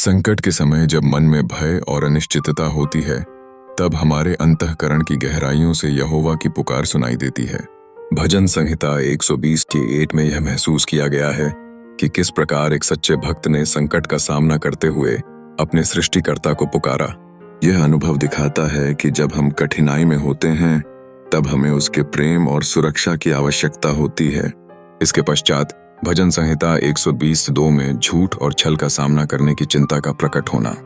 संकट के समय जब मन में भय और अनिश्चितता होती है, तब हमारे अंतःकरण की गहराइयों से यहोवा की पुकार सुनाई देती है। भजन संहिता 120 की 8 में यह महसूस किया गया है कि किस प्रकार एक सच्चे भक्त ने संकट का सामना करते हुए अपने सृष्टिकर्ता को पुकारा। यह अनुभव दिखाता है कि जब हम कठिनाई में होते हैं, तब हमें उसके प्रेम और सुरक्षा की आवश्यकता होती है। इसके पश्चात भजन संहिता 120:2 में झूठ और छल का सामना करने की चिंता का प्रकट होना।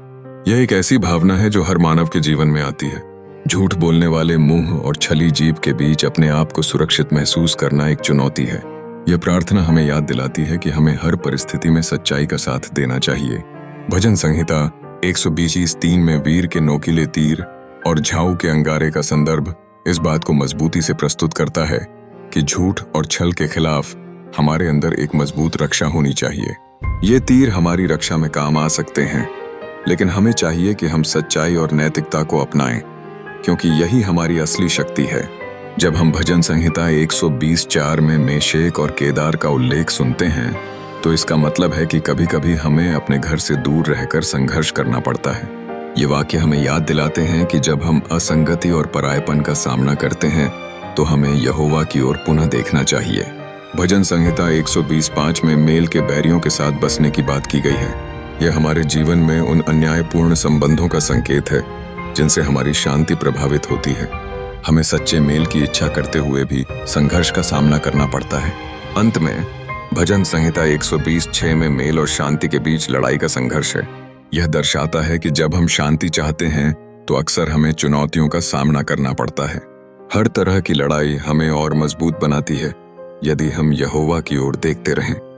यह एक ऐसी भावना है जो हर मानव के जीवन में आती है। झूठ बोलने वाले मुंह और छली जीभ के बीच अपने आप को सुरक्षित महसूस करना एक चुनौती है। यह प्रार्थना हमें याद दिलाती है कि हमें हर परिस्थिति में सच्चाई का साथ देना चाहिए। भजन संहिता 120:3 में वीर के नोकीले तीर और झाऊ के अंगारे का संदर्भ इस बात को मजबूती से प्रस्तुत करता है कि झूठ और छल के खिलाफ हमारे अंदर एक मजबूत रक्षा होनी चाहिए। ये तीर हमारी रक्षा में काम आ सकते हैं, लेकिन हमें चाहिए कि हम सच्चाई और नैतिकता को अपनाएं, क्योंकि यही हमारी असली शक्ति है। जब हम भजन संहिता 120:4 में मेशेक और केदार का उल्लेख सुनते हैं, तो इसका मतलब है कि कभी-कभी हमें अपने घर से दूर रहकर संघर्ष करना पड़ता है। ये वाक्य हमें याद दिलाते हैं कि जब हम असंगति और परायपन का सामना करते हैं, तो हमें यहोवा की ओर पुनः देखना चाहिए। भजन संहिता 120:5 में मेल के बैरियों के साथ बसने की बात की गई है। यह हमारे जीवन में उन अन्यायपूर्ण संबंधों का संकेत है जिनसे हमारी शांति प्रभावित होती है। हमें सच्चे मेल की इच्छा करते हुए भी संघर्ष का सामना करना पड़ता है। अंत में भजन संहिता 120:6 में मेल और शांति के बीच लड़ाई का संघर्ष है। यह दर्शाता है कि जब हम शांति चाहते हैं, तो अक्सर हमें चुनौतियों का सामना करना पड़ता है। हर तरह की लड़ाई हमें और मजबूत बनाती है, यदि हम यहोवा की ओर देखते रहें।